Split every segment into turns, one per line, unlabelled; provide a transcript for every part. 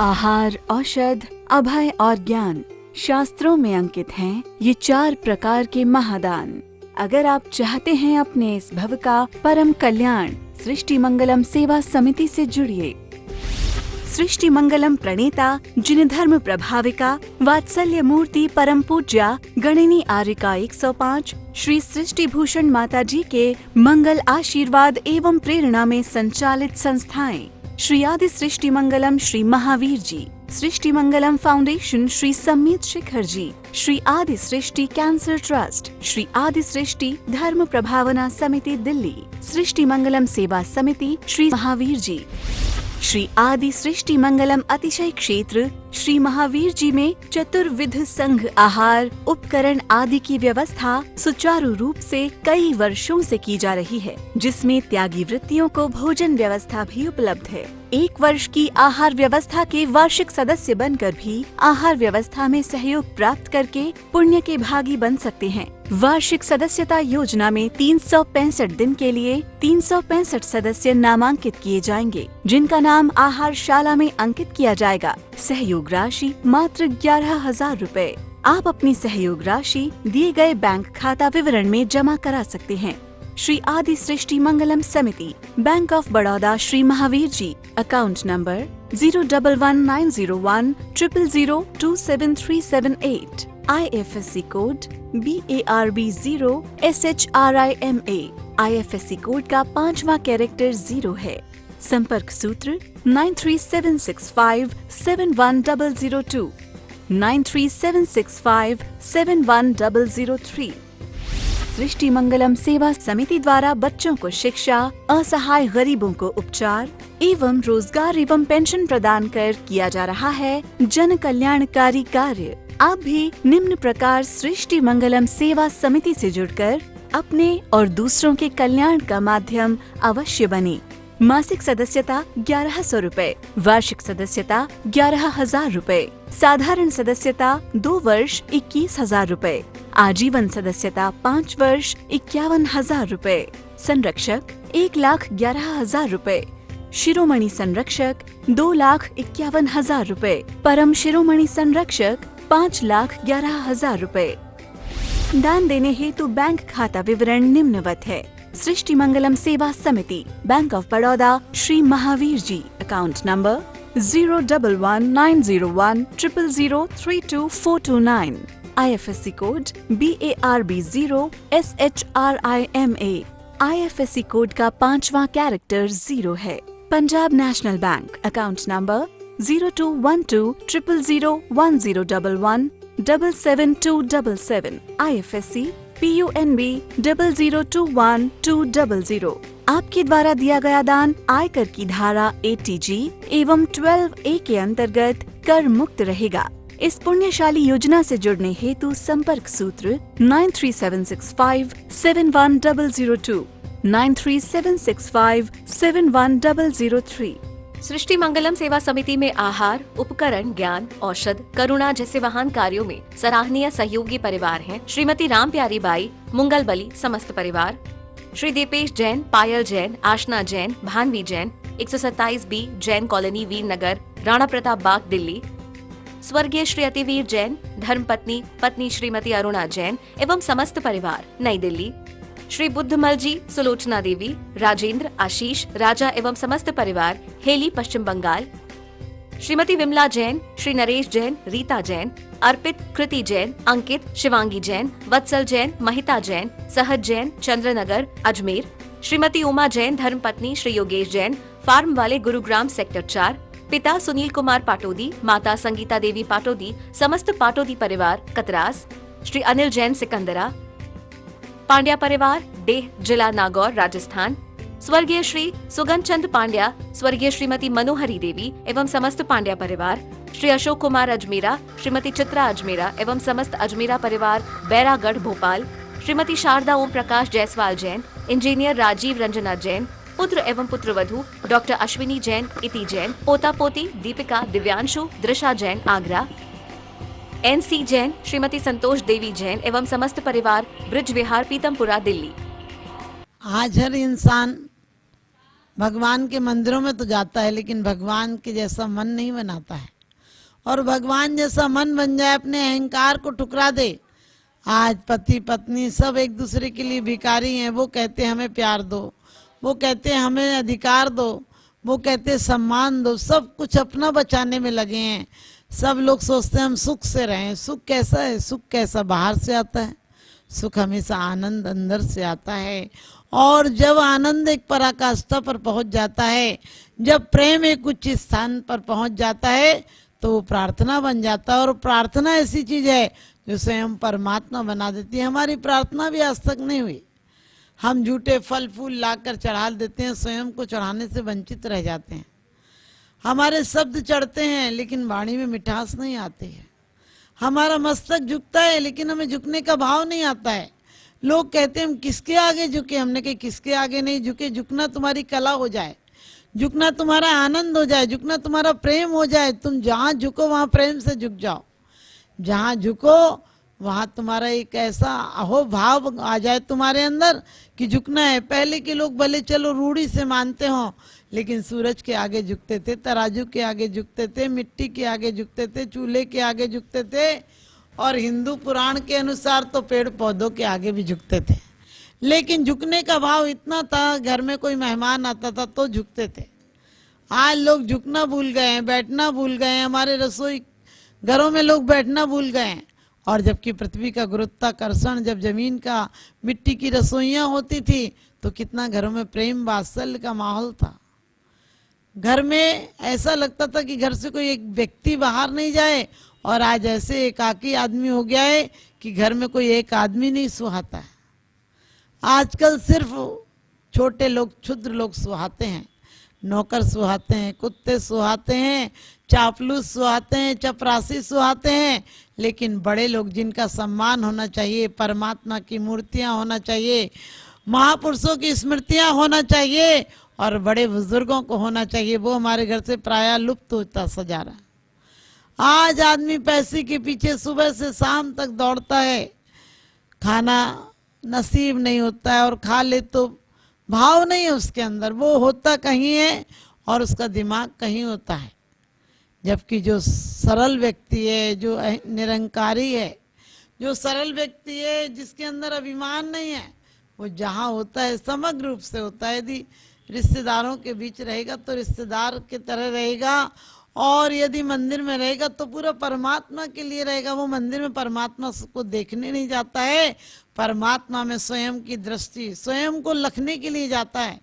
आहार, औषध, अभय और ज्ञान शास्त्रों में अंकित हैं ये 4 प्रकार के महादान। अगर आप चाहते हैं अपने इस भव का परम कल्याण, सृष्टि मंगलम सेवा समिति से जुड़िए। सृष्टि मंगलम प्रणेता जिन धर्म प्रभाविका वात्सल्य मूर्ति परम पूज्या गणिनी आर्यिका 105 श्री सृष्टि भूषण माता जी के मंगल आशीर्वाद एवं प्रेरणा में संचालित संस्थाएं श्री आदि सृष्टि मंगलम श्री महावीर जी, सृष्टि मंगलम फाउंडेशन श्री सम्मीत शिखर जी, श्री आदि सृष्टि कैंसर ट्रस्ट, श्री आदि सृष्टि धर्म प्रभावना समिति दिल्ली, सृष्टि मंगलम सेवा समिति श्री महावीर जी, श्री आदि सृष्टि मंगलम अतिशय क्षेत्र श्री महावीर जी में चतुर्विध संघ आहार उपकरण आदि की व्यवस्था सुचारू रूप से कई वर्षों से की जा रही है, जिसमें त्यागी वृत्तियों को भोजन व्यवस्था भी उपलब्ध है। 1 वर्ष की आहार व्यवस्था के वार्षिक सदस्य बनकर भी आहार व्यवस्था में सहयोग प्राप्त करके पुण्य के भागी बन सकते हैं। वार्षिक सदस्यता योजना में 365 दिन के लिए 365 सदस्य नामांकित किए जाएंगे, जिनका नाम आहारशाला में अंकित किया जाएगा। सहयोग राशि मात्र 11,000 रुपए। आप अपनी सहयोग राशि दिए गए बैंक खाता विवरण में जमा करा सकते हैं। श्री आदि Srishti Mangalam Samiti, bank of Baroda, Shri Mahavir ji, account number 0119010027378, IFSC code BARB0SHRIMA, IFSC code का 5वां कैरेक्टर 0 है। संपर्क सूत्र 9376571002, 9376571003। सृष्टि मंगलम सेवा समिति द्वारा बच्चों को शिक्षा, असहाय गरीबों को उपचार एवं रोजगार एवं पेंशन प्रदान कर किया जा रहा है जन कल्याणकारी कार्य। आप भी निम्न प्रकार सृष्टि मंगलम सेवा समिति से जुड़कर अपने और दूसरों के कल्याण का माध्यम अवश्य बने। मासिक सदस्यता 1100 रुपए, वार्षिक सदस्यता 11,000 रुपए, साधारण सदस्यता 2 वर्ष 21,000 रुपए, आजीवन सदस्यता 5 वर्ष 51,000 रुपए, संरक्षक 1,11,000 रुपए, शिरोमणि संरक्षक 2,51,000 रुपए, परम शिरोमणि संरक्षक 5,11,000 रुपए। दान देने हेतु बैंक खाता विवरण निम्नवत है। सृष्टि Mangalam Seva Samiti, bank of Baroda, Shri Mahavir ji, account number 0119010032429, IFSC code BARB0SHRIMA, IFSC code का 5वां कैरेक्टर 0 है। Punjab national bank, account number 0212001011777277, IFSC PUNB 0021200। आपके द्वारा दिया गया दान आयकर की धारा 80G एवं 12A के अंतर्गत कर मुक्त रहेगा। इस पुण्यशाली योजना से जुड़ने हेतु संपर्क सूत्र 9376571002, 9376571003।
सृष्टि मंगलम सेवा समिति में आहार, उपकरण, ज्ञान, औषध, करुणा जैसे महान कार्यों में सराहनीय सहयोगी परिवार हैं श्रीमती राम प्यारी बाई, मुंगल बली समस्त परिवार, श्री दीपेश जैन, पायल जैन, आशना जैन, भानवी जैन, 127B जैन कॉलोनी, वीर नगर, राणा प्रताप बाग, दिल्ली, स्वर्गीय श्री अतिवीर जैन, धर्मपत्नी पत्नी श्रीमती अरुणा जैन एवं समस्त परिवार, नई दिल्ली, श्री बुद्धमल जी, सुलोचना देवी, राजेंद्र, आशीष, राजा एवं समस्त परिवार, हेली, पश्चिम बंगाल, श्रीमती विमला जैन, श्री नरेश जैन, रीता जैन, अर्पित, कृति जैन, अंकित, शिवांगी जैन, वत्सल जैन, महिता जैन, सहज जैन, चंद्रनगर, अजमेर, श्रीमती उमा जैन, धर्मपत्नी श्री योगेश जैन, फार्म वाले, गुरुग्राम सेक्टर 4, पिता सुनील कुमार पाटोदी, माता संगीता देवी पाटोदी, समस्त पाटोदी परिवार, कतरास, श्री अनिल जैन, सिकंदरा, पांड्या परिवार, डेह, जिला नागौर, राजस्थान, स्वर्गीय श्री सुगन चंद पांड्या, स्वर्गीय श्रीमती मनोहरी देवी एवं समस्त पांड्या परिवार, श्री अशोक कुमार अजमेरा, श्रीमती चित्रा अजमेरा एवं समस्त अजमेरा परिवार, बैरागढ़, भोपाल, श्रीमती शारदा ओम प्रकाश जायसवाल जैन, इंजीनियर राजीव रंजना जैन, पुत्र एवं पुत्रवधू डॉक्टर अश्विनी जैन, इति जैन, पोता पोती दीपिका, दिव्यांशु, दृशा जैन, आगरा, NC जैन, श्रीमती संतोष देवी जैन एवं समस्त परिवार, ब्रिज विहार, पीतमपुरा, दिल्ली।
आज हर इंसान भगवान के मंदिरों में तो जाता है लेकिन भगवान के जैसा मन नहीं बनाता है। और भगवान जैसा मन बन जाए, अपने अहंकार को ठुकरा दे। आज पति पत्नी सब एक दूसरे के लिए भिखारी हैं। वो कहते हैं हमें प्यार दो, वो कहते हैं हमें अधिकार दो, वो कहते हैं सम्मान दो, सब कुछ अपना बचाने में लगे हैं। सब लोग सोचते हैं हम सुख से रहें। सुख कैसा है? सुख कैसा बाहर से आता है? सुख हमेशा आनंद अंदर से आता है। और जब आनंद एक पराकाष्ठा पर पहुंच जाता है, जब प्रेम एक उच्च स्थान पर पहुंच जाता है, तो वो प्रार्थना बन जाता है। और प्रार्थना ऐसी चीज है जो स्वयं परमात्मा बना देती है। हमारी प्रार्थना भी आज तक नहीं हुई। हम झूठे फल फूल लाकर चढ़ा देते हैं, स्वयं को चढ़ाने से वंचित रह जाते हैं। हमारे शब्द चढ़ते हैं लेकिन वाणी में मिठास नहीं आती है। हमारा मस्तक झुकता है लेकिन हमें झुकने का भाव नहीं आता है। लोग कहते हैं हम किसके आगे झुके। हमने कहा किसके आगे नहीं झुके। झुकना तुम्हारी कला हो जाए, झुकना तुम्हारा आनंद हो जाए, झुकना तुम्हारा प्रेम हो जाए। तुम जहाँ झुको वहाँ प्रेम से झुक जाओ। जहाँ झुको वहाँ तुम्हारा एक ऐसा अहो भाव आ जाए तुम्हारे अंदर कि झुकना है। पहले के लोग भले चलो रूढ़ी से मानते हो, लेकिन सूरज के आगे झुकते थे, तराजू के आगे झुकते थे, मिट्टी के आगे झुकते थे, चूल्हे के आगे झुकते थे, और हिंदू पुराण के अनुसार तो पेड़ पौधों के आगे भी झुकते थे। लेकिन झुकने का भाव इतना था, घर में कोई मेहमान आता था तो झुकते थे। आज लोग झुकना भूल गए हैं, बैठना भूल गए हैं। हमारे रसोई घरों में लोग बैठना भूल गए हैं। और जबकि पृथ्वी का गुरुत्वाकर्षण, जब जमीन का मिट्टी की रसोइयां होती थी तो कितना घरों में प्रेम वात्सल्य का माहौल था। घर में ऐसा लगता था कि घर से कोई एक व्यक्ति बाहर नहीं जाए। और आज ऐसे एकाकी आदमी हो गया है कि घर में कोई एक आदमी नहीं सुहाता है। आजकल सिर्फ छोटे लोग, क्षुद्र लोग सुहाते हैं। नौकर सुहाते हैं, कुत्ते सुहाते हैं, चापलूस सुहाते हैं, चपरासी सुहाते हैं। लेकिन बड़े लोग जिनका सम्मान होना चाहिए, परमात्मा की मूर्तियां होना चाहिए, महापुरुषों की स्मृतियां होना चाहिए और बड़े बुजुर्गों को होना चाहिए, वो हमारे घर से प्रायः लुप्त होता सजा रहा। आज आदमी पैसे के पीछे सुबह से शाम तक दौड़ता है, खाना नसीब नहीं होता है, और खा ले तो भाव नहीं है उसके अंदर। वो होता कहीं है और उसका दिमाग कहीं होता है। जबकि जो सरल व्यक्ति है, जो निरंकारी है, जो सरल व्यक्ति है, जिसके अंदर अभिमान नहीं है, वो जहाँ होता है समग्र रूप से होता है। यदि रिश्तेदारों के बीच रहेगा तो रिश्तेदार की तरह रहेगा, और यदि मंदिर में रहेगा तो पूरा परमात्मा के लिए रहेगा। वो मंदिर में परमात्मा को देखने नहीं जाता है, परमात्मा में स्वयं की दृष्टि, स्वयं को लखने के लिए जाता है।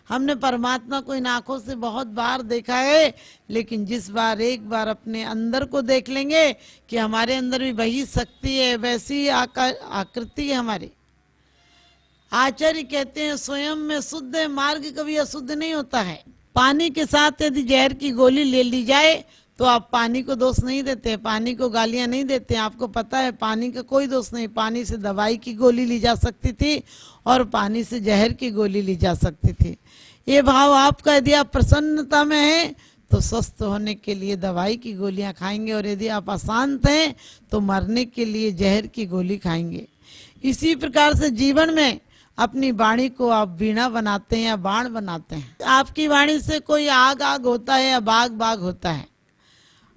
हमने परमात्मा को इन आंखों से बहुत बार देखा है, लेकिन जिस बार एक बार अपने अंदर को देख लेंगे कि हमारे अंदर भी वही शक्ति है, वैसी आकृति है हमारी। आचार्य कहते हैं स्वयं में शुद्ध है, मार्ग कभी अशुद्ध नहीं होता है। पानी के साथ यदि जहर की गोली ले ली जाए तो आप पानी को दोष नहीं देते, पानी को गालियां नहीं देते। आपको पता है पानी का कोई दोष नहीं। पानी से दवाई की गोली ली जा सकती थी और पानी से जहर की गोली ली जा सकती थी। ये भाव आपका, यदि आप प्रसन्नता में हैं तो स्वस्थ होने के लिए दवाई की गोलियां खाएंगे, और यदि आप अशांत हैं तो मरने के लिए जहर की गोली खाएंगे। इसी प्रकार से जीवन में अपनी वाणी को आप वीणा बनाते हैं या बाण बनाते हैं। आपकी वाणी से कोई आग आग होता है या बाग बाग होता है।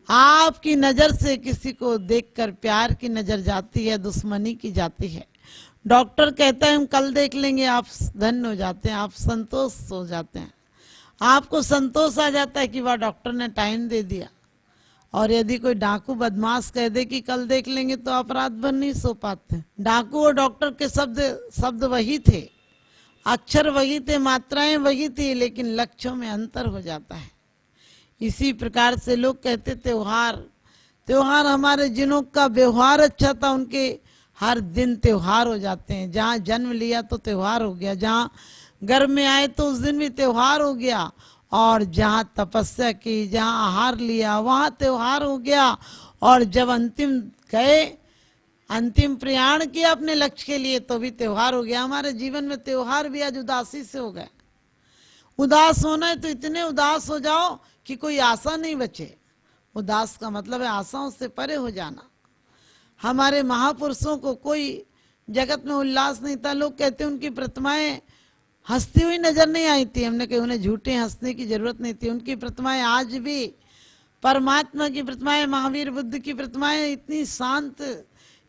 आपकी नजर से किसी को देखकर प्यार की नजर जाती है, दुश्मनी की जाती है। डॉक्टर कहता है हम कल देख लेंगे, आप धन्य हो जाते हैं, आप संतोष हो जाते हैं। आपको संतोष आ जाता है कि वह डॉक्टर ने टाइम दे दिया। और यदि कोई डाकू बदमाश कह दे कि कल देख लेंगे तो आप रात भर नहीं सो पाते। डाकू और डॉक्टर के शब्द वही थे, अक्षर वही थे, मात्राएं वही थी, लेकिन लक्ष्यों में अंतर हो जाता है। इसी प्रकार से लोग कहते त्योहार हमारे जिनों का व्यवहार अच्छा था उनके हर दिन त्योहार हो जाते हैं। जहाँ जन्म लिया तो त्योहार हो गया, जहाँ घर में आए तो उस दिन भी त्योहार हो गया, और जहाँ तपस्या की, जहाँ आहार लिया वहाँ त्योहार हो गया। और जब अंतिम गए, अंतिम प्रयाण किया अपने लक्ष्य के लिए तो भी त्योहार हो गया। हमारे जीवन में त्योहार भी आज उदासी से हो गए। उदास होना है तो इतने उदास हो जाओ कि कोई आशा नहीं बचे। उदास का मतलब है आशाओं से परे हो जाना। हमारे महापुरुषों को कोई जगत में उल्लास नहीं था। लोग कहते हैं उनकी प्रतिमाएं हंसती हुई नजर नहीं आई थी। हमने कहा उन्हें झूठे हंसने की जरूरत नहीं थी। उनकी प्रतिमाएं आज भी, परमात्मा की प्रतिमाएं, महावीर बुद्ध की प्रतिमाएं इतनी शांत,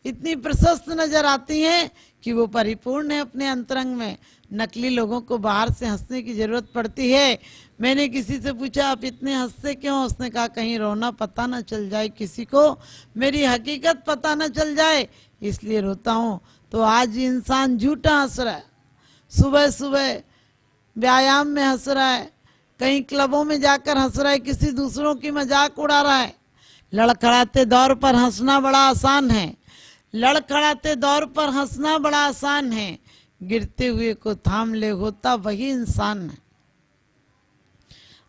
इतनी प्रशस्त नजर आती हैं कि वो परिपूर्ण है अपने अंतरंग में। नकली लोगों को बाहर से हंसने की जरूरत पड़ती है। मैंने किसी से पूछा आप इतने हंसते क्यों? उसने कहा कहीं रोना पता ना चल जाए किसी को, मेरी हकीकत पता ना चल जाए, इसलिए रोता हूँ। तो आज इंसान झूठा हंस रहा है, सुबह सुबह व्यायाम में हंस रहा है, कहीं क्लबों में जाकर हंस रहा है, किसी दूसरों की मजाक उड़ा रहा है। लड़खड़ाते दौर पर हंसना बड़ा आसान है, लड़खड़ाते दौर पर हंसना बड़ा आसान है, गिरते हुए को थाम ले होता वही इंसान है।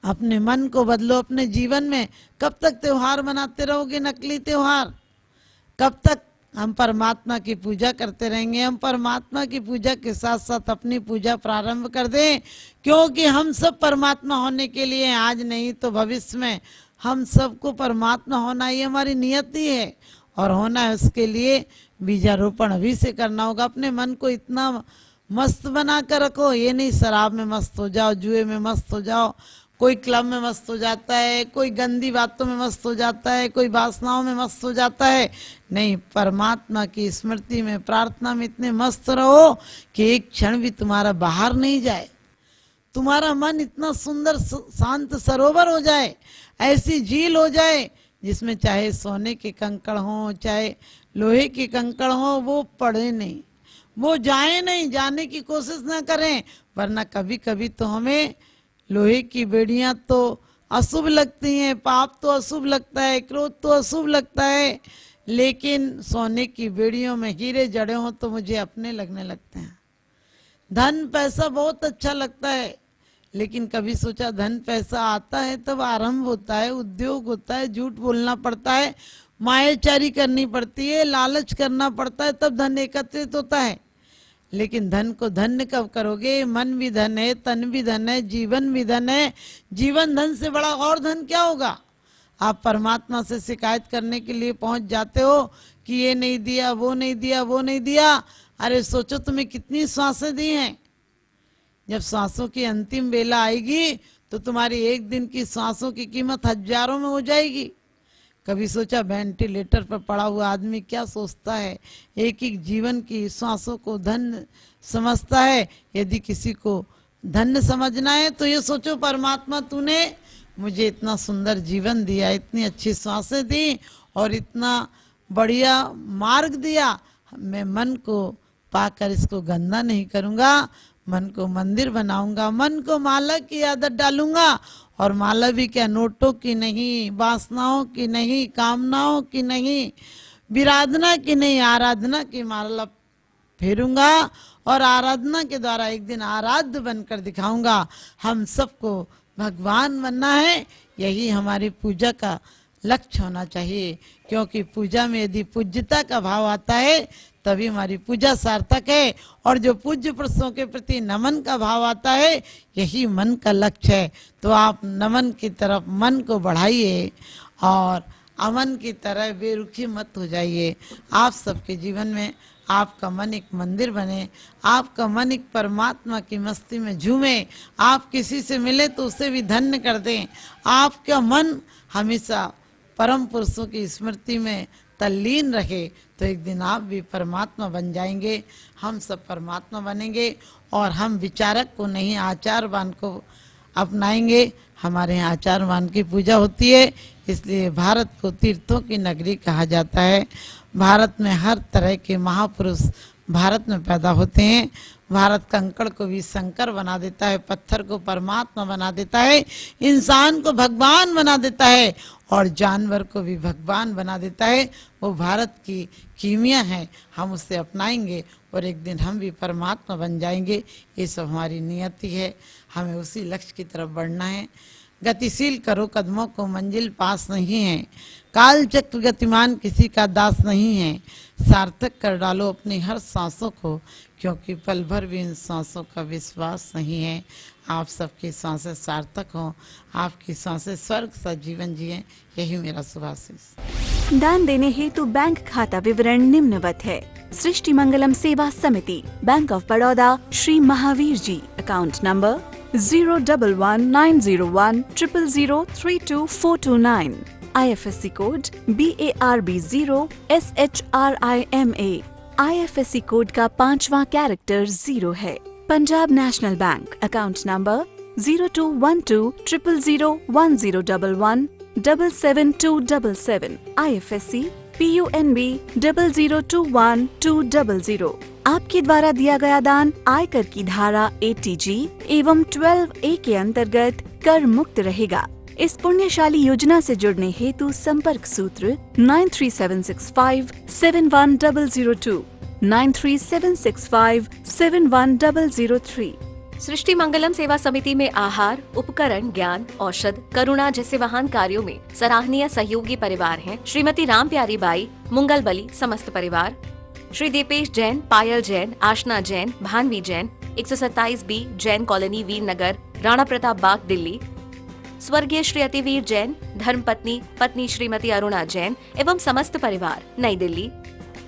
अपने मन को बदलो अपने जीवन में। कब तक त्योहार मनाते रहोगे, नकली त्योहार? कब तक हम परमात्मा की पूजा करते रहेंगे? हम परमात्मा की पूजा के साथ साथ अपनी पूजा प्रारंभ कर दें, क्योंकि हम सब परमात्मा होने के लिए, आज नहीं तो भविष्य में हम सबको परमात्मा होना, ये हमारी नियति है। और होना है उसके लिए बीजारोपण अभी से करना होगा। अपने मन को इतना मस्त बना कर रखो, ये नहीं शराब में मस्त हो जाओ, जुए में मस्त हो जाओ, कोई क्लब में मस्त हो जाता है, कोई गंदी बातों में मस्त हो जाता है, कोई वासनाओं में मस्त हो जाता है। नहीं, परमात्मा की स्मृति में, प्रार्थना में इतने मस्त रहो कि एक क्षण भी तुम्हारा बाहर नहीं जाए, तुम्हारा मन इतना सुंदर शांत सरोवर हो जाए, ऐसी झील हो जाए जिसमें चाहे सोने के कंकड़ हों, चाहे लोहे के कंकड़ हों, वो पड़े नहीं, वो जाए नहीं, जाने की कोशिश ना करें। वरना कभी कभी तो हमें लोहे की बेड़ियां तो अशुभ लगती हैं, पाप तो अशुभ लगता है, क्रोध तो अशुभ लगता है, लेकिन सोने की बेड़ियों में हीरे जड़े हों तो मुझे अपने लगने लगते हैं। धन पैसा बहुत अच्छा लगता है, लेकिन कभी सोचा धन पैसा आता है तब आरंभ होता है, उद्योग होता है, झूठ बोलना पड़ता है, मायाचारी करनी पड़ती है, लालच करना पड़ता है, तब धन एकत्रित होता है। लेकिन धन को धन्य कब करोगे? मन भी धन है, तन भी धन है, जीवन भी धन है। जीवन धन से बड़ा और धन क्या होगा? आप परमात्मा से शिकायत करने के लिए पहुंच जाते हो कि ये नहीं दिया, वो नहीं दिया, वो नहीं दिया। अरे सोचो तुम्हें कितनी सांसें दी हैं। जब सांसों की अंतिम बेला आएगी तो तुम्हारी एक दिन की सांसों की कीमत हजारों में हो जाएगी। कभी सोचा वेंटिलेटर पर पड़ा हुआ आदमी क्या सोचता है? एक एक जीवन की सांसों को धन समझता है। यदि किसी को धन्य समझना है तो ये सोचो परमात्मा तूने मुझे इतना सुंदर जीवन दिया, इतनी अच्छी सांसें दी और इतना बढ़िया मार्ग दिया। मैं मन को पाकर इसको गंदा नहीं करूँगा, मन को मंदिर बनाऊंगा, मन को माला की आदत डालूंगा। और माला भी क्या, नोटों की नहीं, वासनाओं की नहीं, कामनाओं की नहीं, विराधना की नहीं, आराधना की माला फेरूंगा और आराधना के द्वारा एक दिन आराध्य बनकर दिखाऊंगा। हम सबको भगवान बनना है, यही हमारी पूजा का लक्ष्य होना चाहिए। क्योंकि पूजा में यदि पूज्यता का भाव आता है तभी हमारी पूजा सार्थक है। और जो पूज्य पुरुषों के प्रति नमन का भाव आता है, यही मन का लक्ष्य है। तो आप नमन की तरफ मन को बढ़ाइए और अमन की तरह बेरुखी मत हो जाइए। आप सबके जीवन में आपका मन एक मंदिर बने, आपका मन एक परमात्मा की मस्ती में झूमे। आप किसी से मिले तो उसे भी धन्य कर दें। आपका मन हमेशा परम पुरुषों की स्मृति में तल्लीन रहे, तो एक दिन आप भी परमात्मा बन जाएंगे, हम सब परमात्मा बनेंगे। और हम विचारक को नहीं, आचारवान को अपनाएंगे। हमारे यहाँ आचारवान की पूजा होती है, इसलिए भारत को तीर्थों की नगरी कहा जाता है। भारत में हर तरह के महापुरुष भारत में पैदा होते हैं। भारत कंकड़ को भी शंकर बना देता है, पत्थर को परमात्मा बना देता है, इंसान को भगवान बना देता है और जानवर को भी भगवान बना देता है। वो भारत की कीमिया है, हम उसे अपनाएंगे और एक दिन हम भी परमात्मा बन जाएंगे। ये सब हमारी नियति है, हमें उसी लक्ष्य की तरफ बढ़ना है। गतिशील करो कदमों को, मंजिल पास नहीं है। काल चक्र गतिमान किसी का दास नहीं है। सार्थक कर डालो अपनी हर सांसों को, क्योंकि पल भर भी इन सांसों का विश्वास नहीं है। आप सबकी सांसें सार्थक हों, आपकी सांसें स्वर्ग सा जीवन जिए, यही मेरा शुभाशीष।
दान देने हेतु बैंक खाता विवरण निम्नवत है। सृष्टि Mangalam Seva Samiti, bank of Baroda, Shri Mahavir ji. Account number 011901000324229। IFSC code BARB0SHRIMA। IFSC code का 5वां कैरेक्टर 0 है। Punjab national bank. Account number 0212001011777277। IFSC PUNB 0021200। आपके द्वारा दिया गया दान आयकर की धारा 80G एवं 12A के अंतर्गत कर मुक्त रहेगा। इस पुण्यशाली योजना से जुड़ने हेतु संपर्क सूत्र 9376571002, 9376571003।
सृष्टि मंगलम सेवा समिति में आहार, उपकरण, ज्ञान, औषध, करुणा जैसे महान कार्यों में सराहनीय सहयोगी परिवार हैं श्रीमती राम प्यारी बाई, मुंगल बली समस्त परिवार, श्री दीपेश जैन, पायल जैन, आशना जैन, भानवी जैन, 127B जैन कॉलोनी, वीरनगर, राणा प्रताप बाग, दिल्ली, स्वर्गीय श्री अतिवीर जैन, धर्मपत्नी पत्नी श्रीमती अरुणा जैन एवं समस्त परिवार, नई दिल्ली,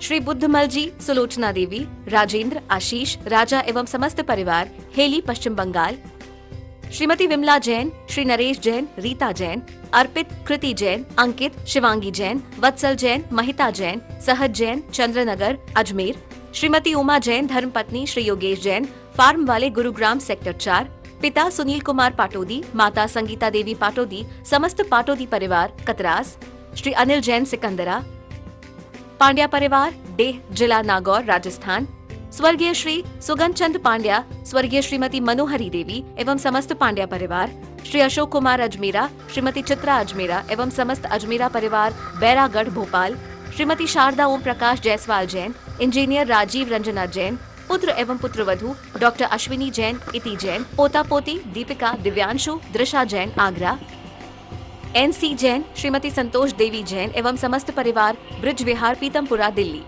श्री बुद्धमल जी, सुलोचना देवी, राजेंद्र, आशीष, राजा एवं समस्त परिवार, हेली, पश्चिम बंगाल, श्रीमती विमला जैन, श्री नरेश जैन, रीता जैन, अर्पित, कृति जैन, अंकित, शिवांगी जैन, वत्सल जैन, महिता जैन, सहज जैन, चंद्रनगर, अजमेर, श्रीमती उमा जैन, धर्मपत्नी श्री योगेश जैन, फार्म वाले, गुरुग्राम सेक्टर 4, पिता सुनील कुमार पाटोदी, माता संगीता देवी पाटोदी, समस्त पाटोदी परिवार, कतरास, श्री अनिल जैन, सिकंदरा, पांड्या परिवार, डेह, जिला नागौर, राजस्थान, स्वर्गीय श्री सुगन चंद पांड्या, स्वर्गीय श्रीमती मनोहरी देवी एवं समस्त पांड्या परिवार, श्री अशोक कुमार अजमेरा, श्रीमती चित्रा अजमेरा एवं समस्त अजमेरा परिवार, बैरागढ़, भोपाल, श्रीमती शारदा ओम प्रकाश जायसवाल जैन, इंजीनियर राजीव रंजना जैन, पुत्र एवं पुत्रवधू डॉक्टर अश्विनी जैन, इति जैन, पोता पोती दीपिका, दिव्यांशु, दृशा जैन, आगरा, NC जैन, श्रीमती संतोष देवी जैन एवं समस्त परिवार, ब्रिज विहार, पीतमपुरा, दिल्ली,